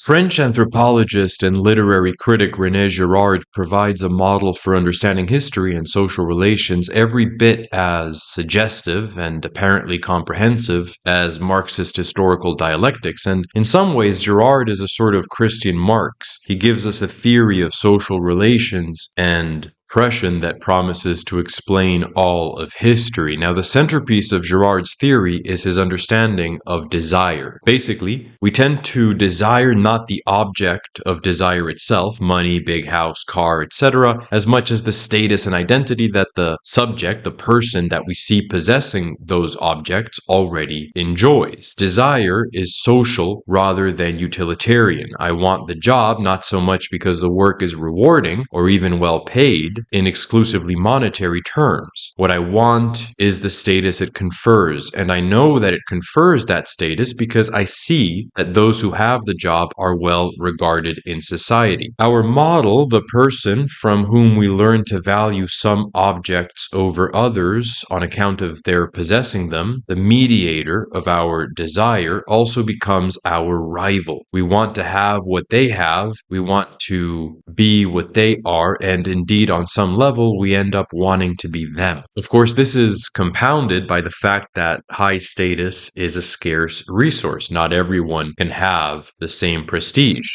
French anthropologist and literary critic René Girard provides a model for understanding history and social relations every bit as suggestive and apparently comprehensive as Marxist historical dialectics, and in some ways Girard is a sort of Christian Marx. He gives us a theory of social relations and oppression that promises to explain all of history. Now, the centerpiece of Girard's theory is his understanding of desire. Basically, we tend to desire not the object of desire itself, money, big house, car, etc., as much as the status and identity that the subject, the person that we see possessing those objects, already enjoys. Desire is social rather than utilitarian. I want the job not so much because the work is rewarding or even well paid in exclusively monetary terms. What I want is the status it confers, and I know that it confers that status because I see that those who have the job are well regarded in society. Our model, the person from whom we learn to value some objects over others on account of their possessing them, the mediator of our desire, also becomes our rival. We want to have what they have, we want to be what they are, and indeed on some level we end up wanting to be them. Of course, this is compounded by the fact that high status is a scarce resource. Not everyone can have the same prestige.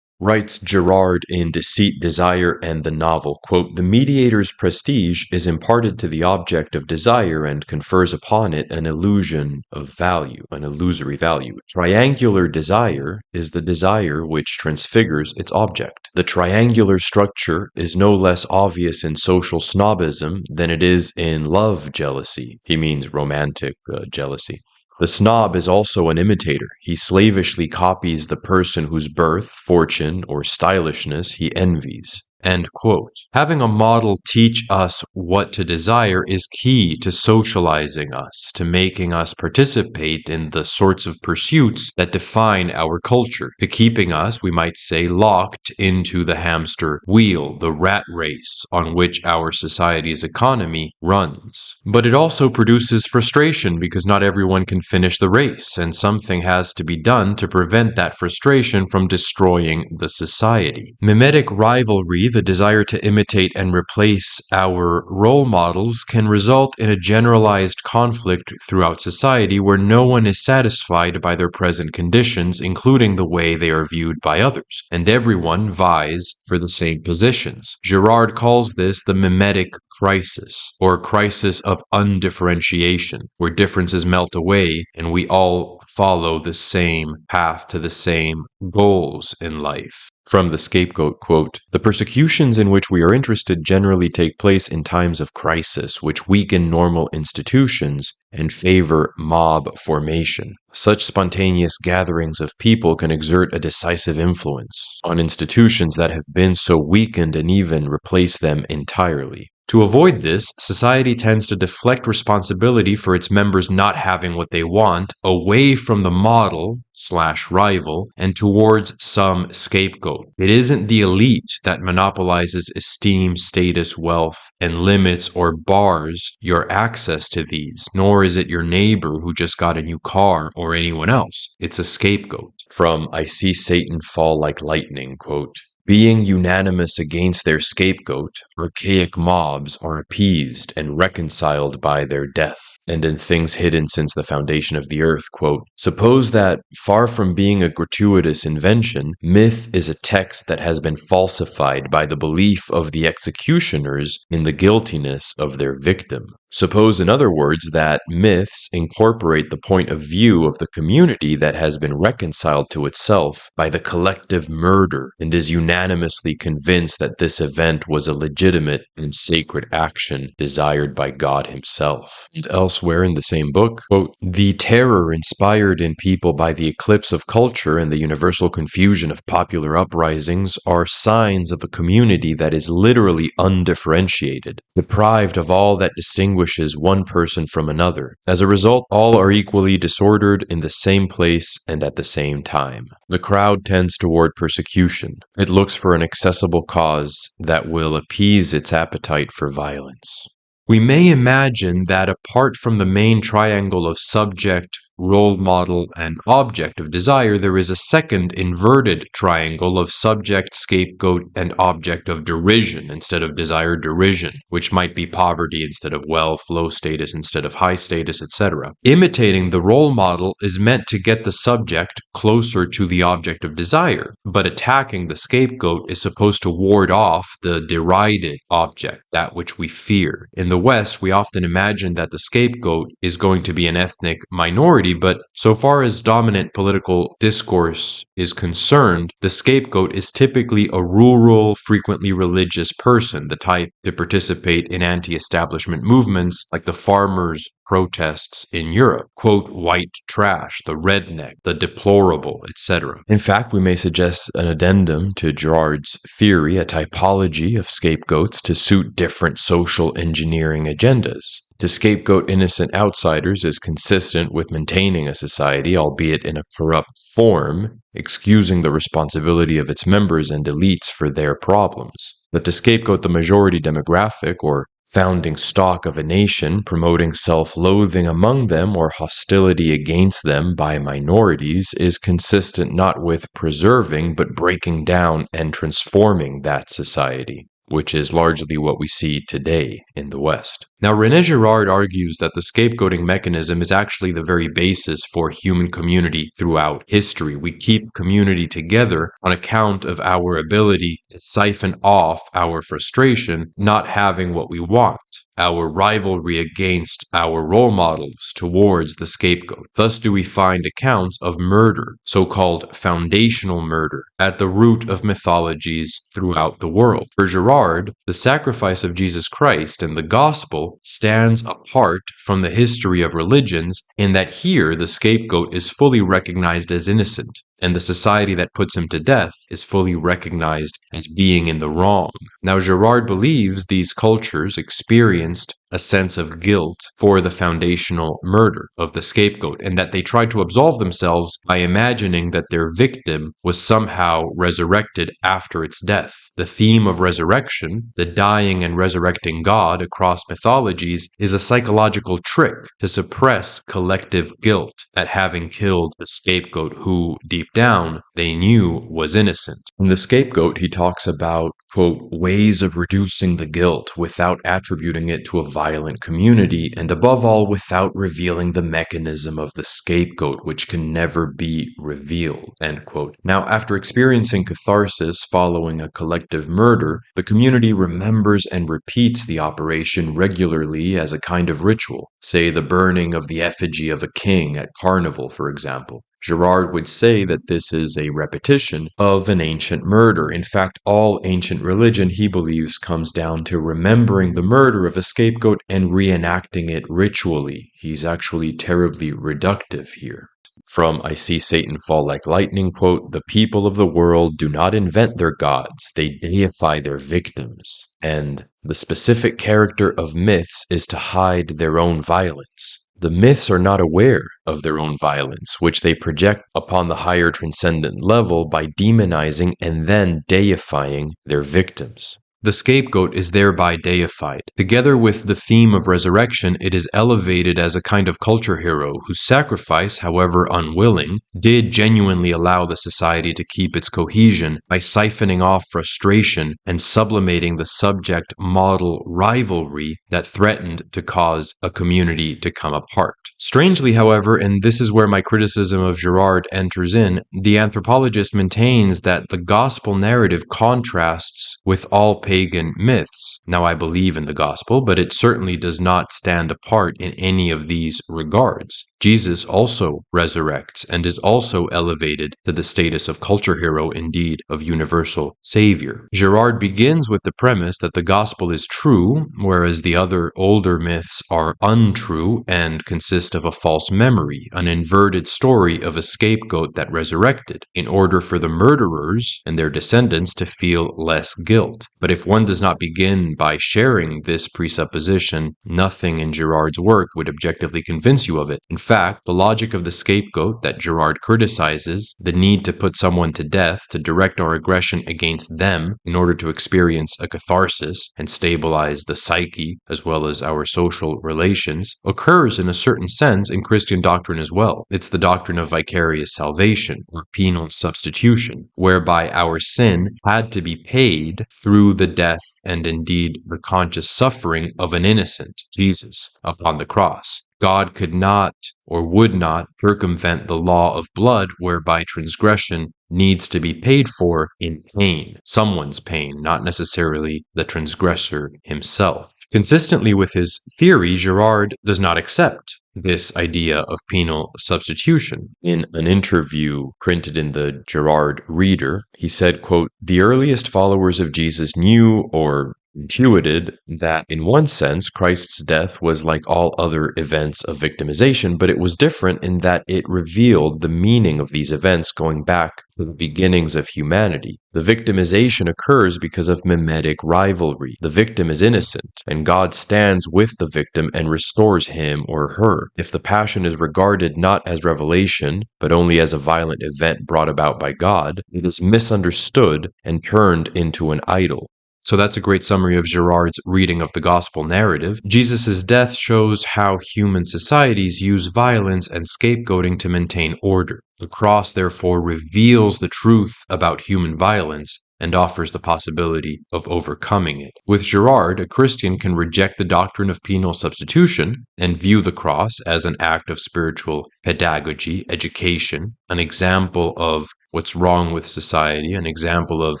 Writes Girard in Deceit, Desire, and the Novel, quote, "The mediator's prestige is imparted to the object of desire and confers upon it an illusion of value, an illusory value. Triangular desire is the desire which transfigures its object. The triangular structure is no less obvious in social snobism than it is in love jealousy." He means romantic jealousy. The snob is also an imitator. He slavishly copies the person whose birth, fortune, or stylishness he envies. End quote. Having a model teach us what to desire is key to socializing us, to making us participate in the sorts of pursuits that define our culture, to keeping us, we might say, locked into the hamster wheel, the rat race on which our society's economy runs. But it also produces frustration because not everyone can finish the race, and something has to be done to prevent that frustration from destroying the society. Mimetic rivalry, the desire to imitate and replace our role models, can result in a generalized conflict throughout society where no one is satisfied by their present conditions, including the way they are viewed by others, and everyone vies for the same positions. Girard calls this the mimetic crisis, or crisis of undifferentiation, where differences melt away and we all follow the same path to the same goals in life. From the Scapegoat, quote, "The persecutions in which we are interested generally take place in times of crisis, which weaken normal institutions and favor mob formation. Such spontaneous gatherings of people can exert a decisive influence on institutions that have been so weakened and even replace them entirely. To avoid this, society tends to deflect responsibility for its members not having what they want away from the model/rival and towards some scapegoat. It isn't the elite that monopolizes esteem, status, wealth, and limits or bars your access to these, nor is it your neighbor who just got a new car or anyone else. It's a scapegoat." From I See Satan Fall Like Lightning, quote, "Being unanimous against their scapegoat, archaic mobs are appeased and reconciled by their death. And in Things Hidden Since the Foundation of the Earth, quote, "Suppose that, far from being a gratuitous invention, myth is a text that has been falsified by the belief of the executioners in the guiltiness of their victim. Suppose, in other words, that myths incorporate the point of view of the community that has been reconciled to itself by the collective murder and is unanimously convinced that this event was a legitimate and sacred action desired by God himself." And elsewhere in the same book, quote, "The terror inspired in people by the eclipse of culture and the universal confusion of popular uprisings are signs of a community that is literally undifferentiated, deprived of all that distinguishes one person from another. As a result, all are equally disordered in the same place and at the same time. The crowd tends toward persecution. It looks for an accessible cause that will appease its appetite for violence." We may imagine that apart from the main triangle of subject, role model, and object of desire, there is a second inverted triangle of subject, scapegoat, and object of derision instead of desired derision, which might be poverty instead of wealth, low status instead of high status, etc. Imitating the role model is meant to get the subject closer to the object of desire, but attacking the scapegoat is supposed to ward off the derided object, that which we fear. In the West, we often imagine that the scapegoat is going to be an ethnic minority, but so far as dominant political discourse is concerned, the scapegoat is typically a rural, frequently religious person, the type to participate in anti-establishment movements like the farmers' protests in Europe. Quote, white trash, the redneck, the deplorable, etc. In fact, we may suggest an addendum to Girard's theory, a typology of scapegoats to suit different social engineering agendas. To scapegoat innocent outsiders is consistent with maintaining a society, albeit in a corrupt form, excusing the responsibility of its members and elites for their problems. But to scapegoat the majority demographic or founding stock of a nation, promoting self-loathing among them or hostility against them by minorities, is consistent not with preserving but breaking down and transforming that society, which is largely what we see today in the West. Now, Rene Girard argues that the scapegoating mechanism is actually the very basis for human community throughout history. We keep community together on account of our ability to siphon off our frustration, not having what we want, our rivalry against our role models towards the scapegoat. Thus do we find accounts of murder, so-called foundational murder, at the root of mythologies throughout the world. For Girard, the sacrifice of Jesus Christ and the gospel stands apart from the history of religions in that here the scapegoat is fully recognized as innocent, and the society that puts him to death is fully recognized as being in the wrong. Now, Girard believes these cultures experienced a sense of guilt for the foundational murder of the scapegoat, and that they tried to absolve themselves by imagining that their victim was somehow resurrected after its death. The theme of resurrection, the dying and resurrecting God across mythologies, is a psychological trick to suppress collective guilt at having killed the scapegoat who, deep down, they knew was innocent. In The Scapegoat, he talks about, quote, ways of reducing the guilt without attributing it to a violent community, and above all, without revealing the mechanism of the scapegoat, which can never be revealed, end quote. Now, after experiencing catharsis following a collective murder, the community remembers and repeats the operation regularly as a kind of ritual, say the burning of the effigy of a king at carnival, for example. Girard would say that this is a repetition of an ancient murder. In fact, all ancient religion, he believes, comes down to remembering the murder of a scapegoat and reenacting it ritually. He's actually terribly reductive here. From I See Satan Fall Like Lightning, quote, the people of the world do not invent their gods, they deify their victims. And the specific character of myths is to hide their own violence. The myths are not aware of their own violence, which they project upon the higher transcendent level by demonizing and then deifying their victims. The scapegoat is thereby deified. Together with the theme of resurrection, it is elevated as a kind of culture hero whose sacrifice, however unwilling, did genuinely allow the society to keep its cohesion by siphoning off frustration and sublimating the subject-model rivalry that threatened to cause a community to come apart. Strangely, however, and this is where my criticism of Girard enters in, the anthropologist maintains that the gospel narrative contrasts with all pagan myths. Now, I believe in the gospel, but it certainly does not stand apart in any of these regards. Jesus also resurrects and is also elevated to the status of culture hero, indeed of universal savior. Girard begins with the premise that the gospel is true, whereas the other older myths are untrue and consist of a false memory, an inverted story of a scapegoat that resurrected, in order for the murderers and their descendants to feel less guilt. But if one does not begin by sharing this presupposition, nothing in Girard's work would objectively convince you of it. In fact, the logic of the scapegoat that Girard criticizes, the need to put someone to death to direct our aggression against them in order to experience a catharsis and stabilize the psyche as well as our social relations, occurs in a certain sense in Christian doctrine as well. It's the doctrine of vicarious salvation, or penal substitution, whereby our sin had to be paid through the death and indeed the conscious suffering of an innocent, Jesus, upon the cross. God could not or would not circumvent the law of blood whereby transgression needs to be paid for in pain, someone's pain, not necessarily the transgressor himself. Consistently with his theory, Girard does not accept this idea of penal substitution. In an interview printed in the Girard Reader, he said, quote, "The earliest followers of Jesus knew or intuited that in one sense Christ's death was like all other events of victimization, but it was different in that it revealed the meaning of these events going back to the beginnings of humanity. The victimization occurs because of mimetic rivalry. The victim is innocent, and God stands with the victim and restores him or her. If the passion is regarded not as revelation, but only as a violent event brought about by God, it is misunderstood and turned into an idol." So that's a great summary of Girard's reading of the gospel narrative. Jesus' death shows how human societies use violence and scapegoating to maintain order. The cross, therefore, reveals the truth about human violence and offers the possibility of overcoming it. With Girard, a Christian can reject the doctrine of penal substitution and view the cross as an act of spiritual pedagogy, education, an example of what's wrong with society, an example of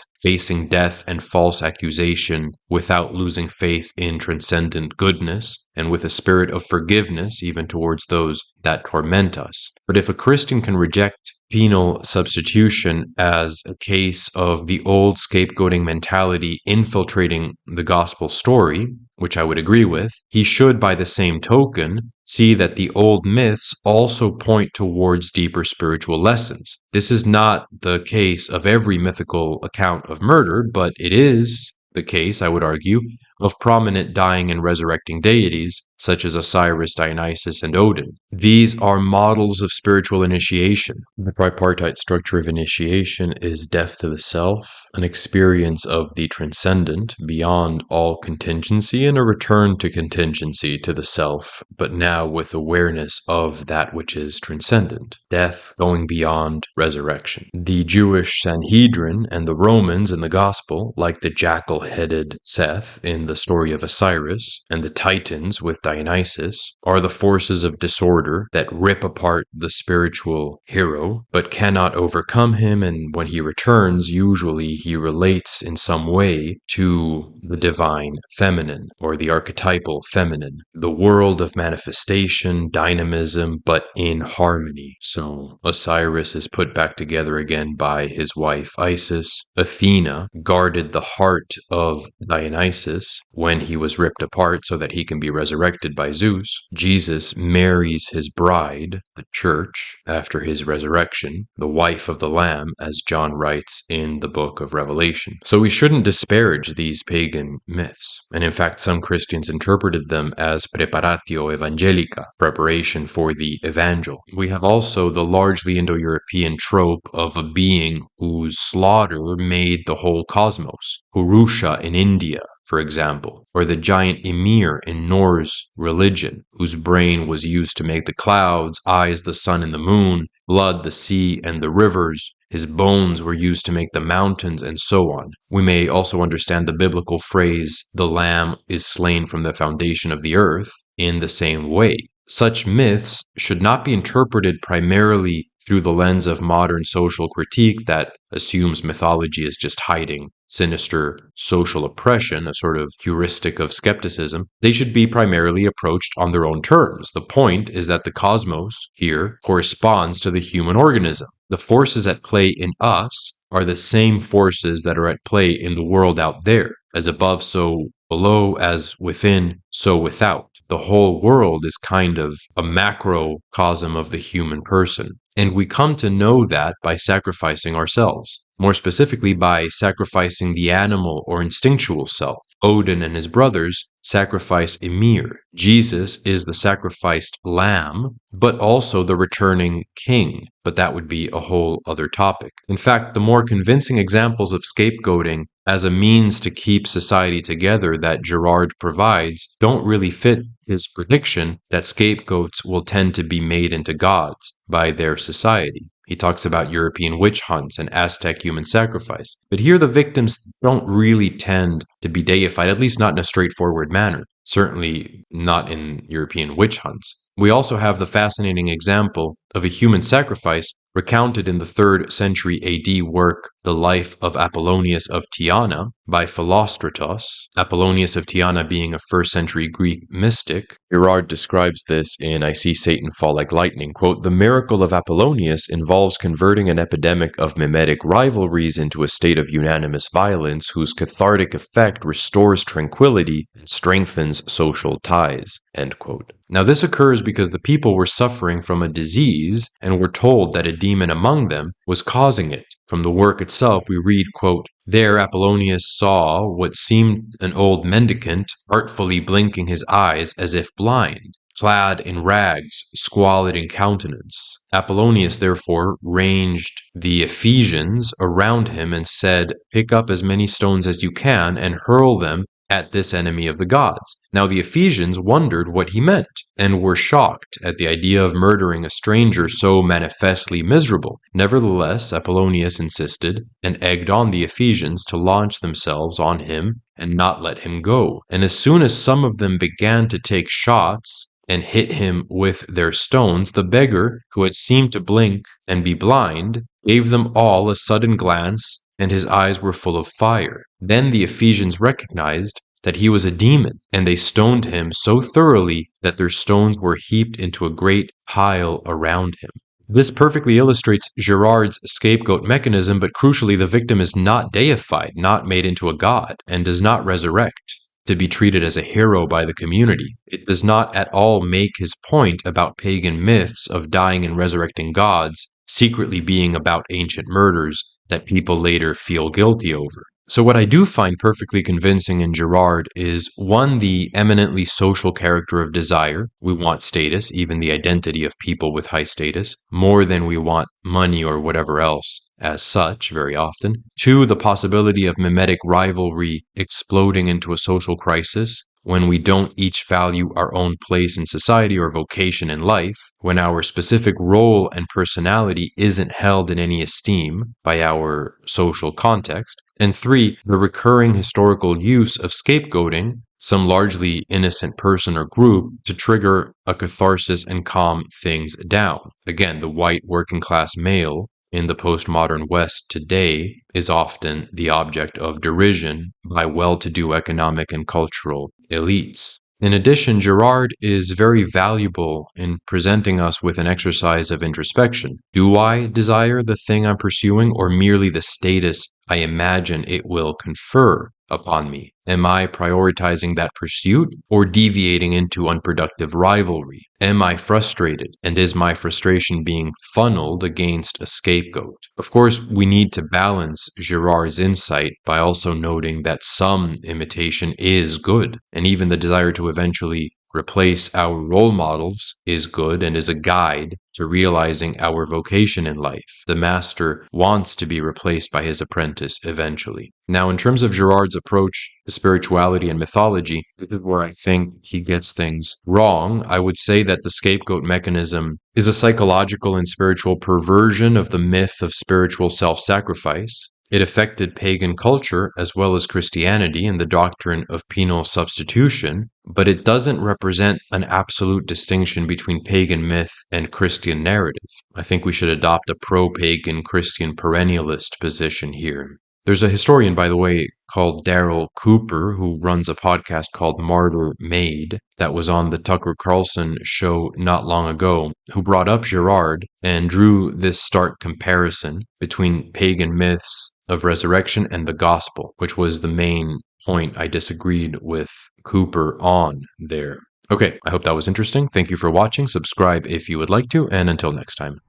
facing death and false accusation without losing faith in transcendent goodness, and with a spirit of forgiveness even towards those that torment us. But if a Christian can reject penal substitution as a case of the old scapegoating mentality infiltrating the gospel story, which I would agree with, he should, by the same token, see that the old myths also point towards deeper spiritual lessons. This is not the case of every mythical account of murder, but it is the case, I would argue, of prominent dying and resurrecting deities such as Osiris, Dionysus, and Odin. These are models of spiritual initiation. The tripartite structure of initiation is death to the self, an experience of the transcendent beyond all contingency, and a return to contingency to the self, but now with awareness of that which is transcendent. Death going beyond resurrection. The Jewish Sanhedrin and the Romans in the Gospel, like the jackal-headed Seth in the story of Osiris, and the Titans with Dionysus, are the forces of disorder that rip apart the spiritual hero, but cannot overcome him, and when he returns, usually he relates in some way to the divine feminine, or the archetypal feminine, the world of manifestation, dynamism, but in harmony. So Osiris is put back together again by his wife Isis. Athena guarded the heart of Dionysus when he was ripped apart so that he can be resurrected by Zeus. Jesus marries his bride, the church, after his resurrection, the wife of the Lamb, as John writes in the book of Revelation. So we shouldn't disparage these pagan myths. And in fact, some Christians interpreted them as preparatio evangelica, preparation for the evangel. We have also the largely Indo-European trope of a being whose slaughter made the whole cosmos. Purusha in India, for example, or the giant Ymir in Norse religion, whose brain was used to make the clouds, eyes the sun and the moon, blood the sea and the rivers. His bones were used to make the mountains, and so on. We may also understand the biblical phrase, "the lamb is slain from the foundation of the earth," in the same way. Such myths should not be interpreted primarily through the lens of modern social critique that assumes mythology is just hiding sinister social oppression, a sort of heuristic of skepticism. They should be primarily approached on their own terms. The point is that the cosmos here corresponds to the human organism. The forces at play in us are the same forces that are at play in the world out there. As above, so below, as within, so without. The whole world is kind of a macrocosm of the human person. And we come to know that by sacrificing ourselves, more specifically by sacrificing the animal or instinctual self. Odin and his brothers sacrifice Ymir. Jesus is the sacrificed lamb, but also the returning king. But that would be a whole other topic. In fact, the more convincing examples of scapegoating as a means to keep society together that Girard provides don't really fit his prediction that scapegoats will tend to be made into gods by their society. He talks about European witch hunts and Aztec human sacrifice. But here the victims don't really tend to be deified, at least not in a straightforward manner. Certainly not in European witch hunts. We also have the fascinating example of a human sacrifice recounted in the 3rd century AD work The Life of Apollonius of Tyana by Philostratos. Apollonius of Tyana being a 1st century Greek mystic. Girard describes this in I See Satan Fall Like Lightning. Quote, "The miracle of Apollonius involves converting an epidemic of mimetic rivalries into a state of unanimous violence whose cathartic effect restores tranquility and strengthens social ties." End quote. Now, this occurs because the people were suffering from a disease and were told that a demon among them was causing it. From the work itself, we read, quote, "There Apollonius saw what seemed an old mendicant, artfully blinking his eyes as if blind, clad in rags, squalid in countenance. Apollonius therefore ranged the Ephesians around him and said, 'Pick up as many stones as you can and hurl them at this enemy of the gods.' Now the Ephesians wondered what he meant, and were shocked at the idea of murdering a stranger so manifestly miserable. Nevertheless, Apollonius insisted, and egged on the Ephesians to launch themselves on him and not let him go. And as soon as some of them began to take shots and hit him with their stones, the beggar, who had seemed to blink and be blind, gave them all a sudden glance, and his eyes were full of fire. Then the Ephesians recognized that he was a demon, and they stoned him so thoroughly that their stones were heaped into a great pile around him." This perfectly illustrates Girard's scapegoat mechanism, but crucially, the victim is not deified, not made into a god, and does not resurrect to be treated as a hero by the community. It does not at all make his point about pagan myths of dying and resurrecting gods secretly being about ancient murders that people later feel guilty over. So what I do find perfectly convincing in Girard is, one, the eminently social character of desire. We want status, even the identity of people with high status, more than we want money or whatever else as such, very often. Two, the possibility of mimetic rivalry exploding into a social crisis when we don't each value our own place in society or vocation in life, when our specific role and personality isn't held in any esteem by our social context. And three, the recurring historical use of scapegoating some largely innocent person or group to trigger a catharsis and calm things down. Again, the white working class male in the postmodern West today is often the object of derision by well-to-do economic and cultural elites. In addition, Girard is very valuable in presenting us with an exercise of introspection. Do I desire the thing I'm pursuing, or merely the status I imagine it will confer upon me? Am I prioritizing that pursuit or deviating into unproductive rivalry? Am I frustrated, and is my frustration being funneled against a scapegoat? Of course, we need to balance Girard's insight by also noting that some imitation is good, and even the desire to eventually replace our role models is good and is a guide to realizing our vocation in life. The master wants to be replaced by his apprentice eventually. Now, in terms of Girard's approach to spirituality and mythology, this is where I think he gets things wrong. I would say that the scapegoat mechanism is a psychological and spiritual perversion of the myth of spiritual self-sacrifice. It affected pagan culture as well as Christianity and the doctrine of penal substitution, but it doesn't represent an absolute distinction between pagan myth and Christian narrative. I think we should adopt a pro-pagan Christian perennialist position here. There's a historian, by the way, called Daryl Cooper, who runs a podcast called Martyr Made that was on the Tucker Carlson show not long ago, who brought up Girard and drew this stark comparison between pagan myths of resurrection and the gospel, which was the main point I disagreed with Cooper on there. Okay, I hope that was interesting. Thank you for watching. Subscribe if you would like to, and until next time.